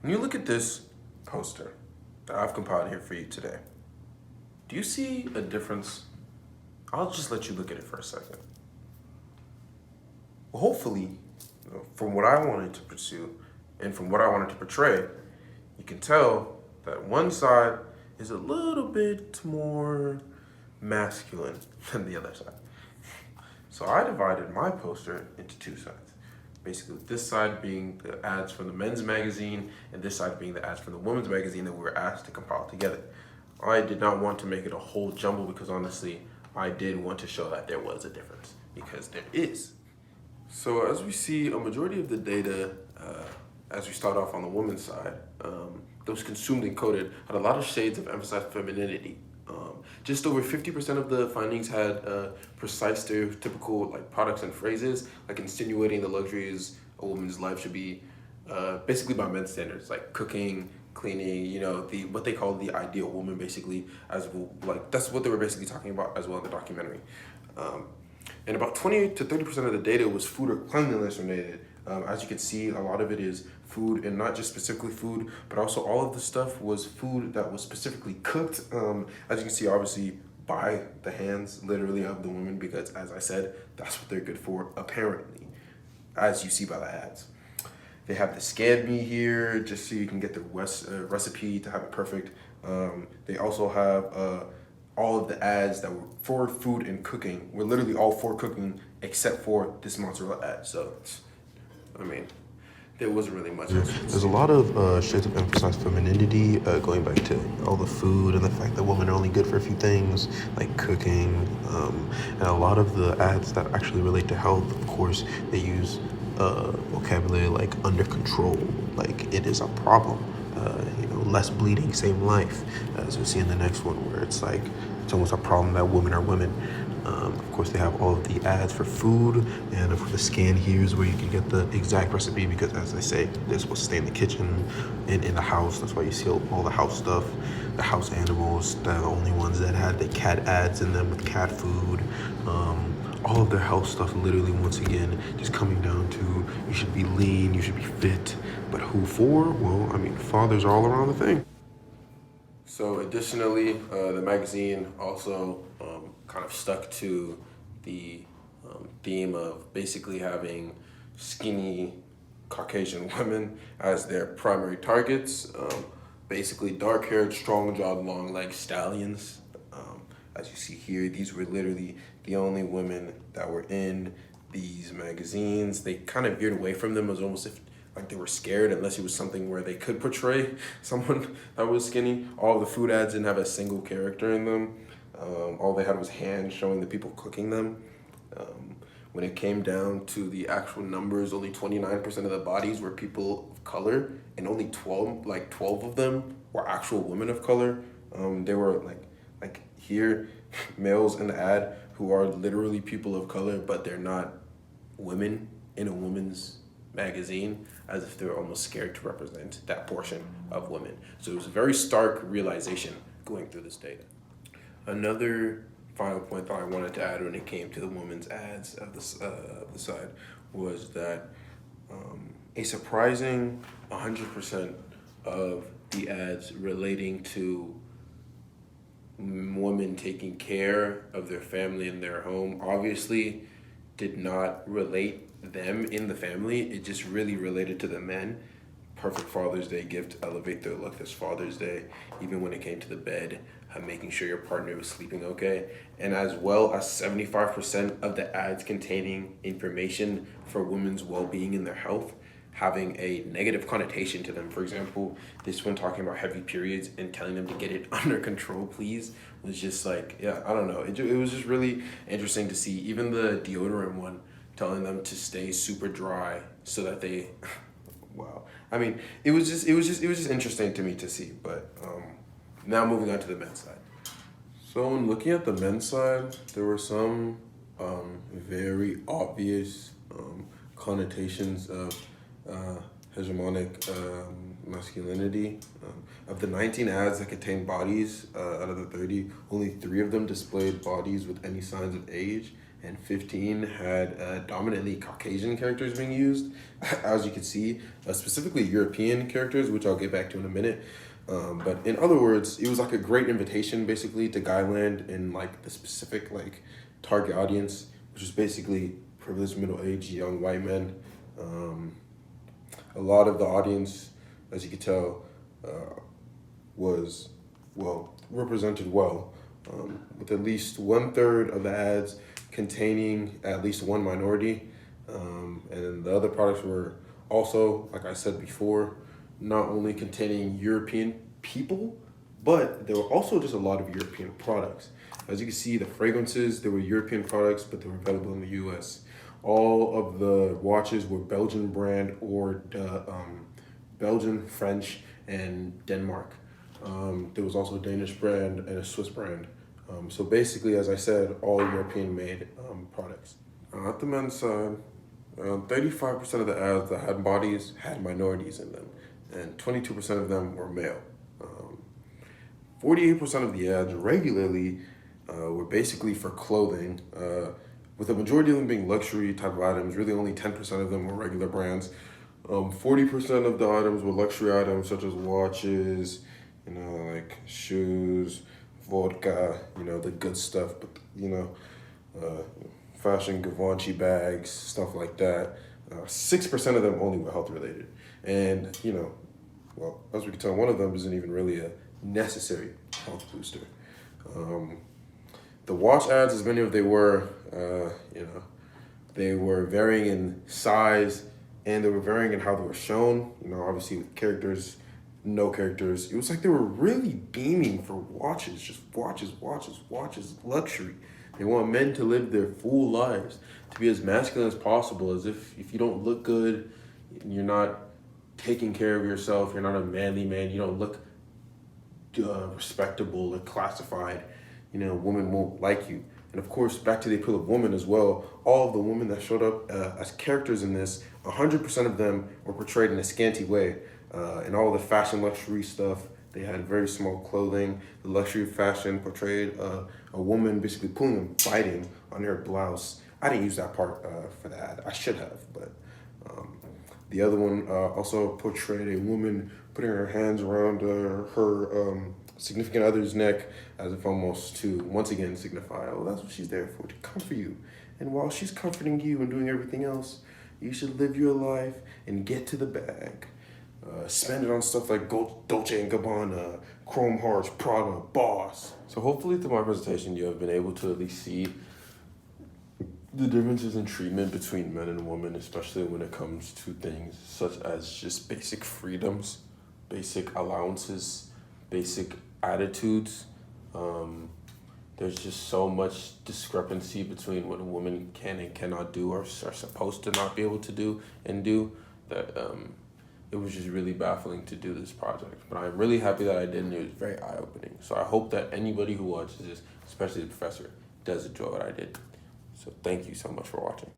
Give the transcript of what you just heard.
When you look at this poster that I've compiled here for you today, do you see a difference? I'll just let you look at it for a second. Well, hopefully, from what I wanted to pursue and from what I wanted to portray, you can tell that one side is a little bit more masculine than the other side. So I divided my poster into two sides. Basically, this side being the ads from the men's magazine, and this side being the ads from the women's magazine that we were asked to compile together. I did not want to make it a whole jumble because honestly, I did want to show that there was a difference, because there is. So as we see, a majority of the data, as we start off on the women's side, that was consumed and coded had a lot of shades of emphasized femininity. Just over 50% of the findings had precise stereotypical like products and phrases, like insinuating the luxuries a woman's life should be, basically by men's standards, like cooking, cleaning, the what they call the ideal woman, basically, as like that's what they were basically talking about as well in the documentary. And about 20 to 30% of the data was food or cleanliness related. As you can see, a lot of it is food, and not just specifically food, but also all of the stuff was food that was specifically cooked. As you can see, obviously, by the hands, literally, of the women, because as I said, that's what they're good for, apparently, as you see by the ads. They have the scanned me here, just so you can get the recipe to have it perfect. They also have all of the ads that were for food and cooking were literally all for cooking except for this mozzarella ad. So, I mean, there wasn't really much else. There's a lot of shades of emphasized femininity, going back to all the food and the fact that women are only good for a few things, like cooking, and a lot of the ads that actually relate to health, of course, they use vocabulary like under control, like it is a problem. Less bleeding, same life, as we see in the next one, where it's like it's almost a problem that women are women. Of course, they have all of the ads for food, and for the scan here is where you can get the exact recipe, because as they say, they're supposed to stay in the kitchen and in the house. That's why you see all the house stuff, the house animals. They're the only ones that had the cat ads in them with cat food. All of their health stuff, literally, once again, just coming down to you should be lean, you should be fit. But who for? Well, I mean, fathers are all around the thing. So additionally, the magazine also kind of stuck to the theme of basically having skinny Caucasian women as their primary targets. Basically dark-haired, strong-jawed, long-legged stallions. As you see here, these were literally the only women that were in these magazines. They kind of veered away from them as almost if like they were scared, unless it was something where they could portray someone that was skinny. All the food ads didn't have a single character in them. All they had was hands showing the people cooking them. When it came down to the actual numbers, only 29% of the bodies were people of color, and only 12 of them were actual women of color. They were like here, males in the ad who are literally people of color, but they're not women in a woman's magazine, as if they're almost scared to represent that portion of women. So it was a very stark realization going through this data. Another final point that I wanted to add when it came to the women's ads of the side was that a surprising 100% of the ads relating to women taking care of their family and their home obviously did not relate them in the family. It just really related to the men. Perfect Father's Day gift, elevate their look this Father's Day, even when it came to the bed, making sure your partner was sleeping okay, and as well as 75% of the ads containing information for women's well-being and their health having a negative connotation to them. For example, this one talking about heavy periods and telling them to get it under control, please, was just like, yeah, I don't know. It was just really interesting to see. Even the deodorant one telling them to stay super dry so that they, wow. I mean, it was just interesting to me to see. But now moving on to the men's side. So when looking at the men's side, there were some very obvious connotations of hegemonic masculinity. Of the 19 ads that contained bodies out of the 30, only 3 of them displayed bodies with any signs of age. and 15 had dominantly Caucasian characters being used, as you can see, specifically European characters, which I'll get back to in a minute. But in other words, it was like a great invitation basically to Guyland and like the specific like target audience, which is basically privileged middle-aged young white men. A lot of the audience, as you could tell, was well represented well, with at least 1/3 of the ads containing at least one minority, and the other products were also, like I said before, not only containing European people, but there were also just a lot of European products. As you can see, the fragrances, they were European products, but they were available in the US. All of the watches were Belgian brand or Belgian, French, and Denmark. There was also a Danish brand and a Swiss brand. So basically, as I said, all European made products. At the men's side, around 35% of the ads that had bodies had minorities in them, and 22% of them were male. 48% of the ads regularly were basically for clothing, with the majority of them being luxury type of items. Really only 10% of them were regular brands. 40% of the items were luxury items such as watches, like shoes, vodka, the good stuff, but, fashion Givenchy bags, stuff like that. 6% of them only were health related. And, well, as we can tell, one of them isn't even really a necessary health booster. The watch ads, as many of they were, they were varying in size and they were varying in how they were shown, obviously with characters, no characters. It was like they were really beaming for watches, just watches, luxury. They want men to live their full lives, to be as masculine as possible, as if you don't look good, you're not taking care of yourself, you're not a manly man, you don't look respectable or classified, women won't like you. And of course, back to the appeal of woman as well, all of the women that showed up as characters in this, 100% of them were portrayed in a scanty way. And all the fashion luxury stuff, they had very small clothing. The luxury fashion portrayed a woman basically pulling and biting on her blouse. I didn't use that part for the ad. I should have, but the other one also portrayed a woman putting her hands around her significant other's neck, as if almost to once again signify, oh, that's what she's there for, to comfort you. And while she's comforting you and doing everything else, you should live your life and get to the bag. Spend it on stuff like Dolce & Gabbana, Chrome Hearts, Prada, Boss. So hopefully through my presentation, you have been able to at least see the differences in treatment between men and women, especially when it comes to things such as just basic freedoms, basic allowances, basic attitudes. There's just so much discrepancy between what a woman can and cannot do, or are supposed to not be able to do and do, that it was just really baffling to do this project. But I'm really happy that I did, and it was very eye-opening. So I hope that anybody who watches this, especially the professor, does enjoy what I did. So thank you so much for watching.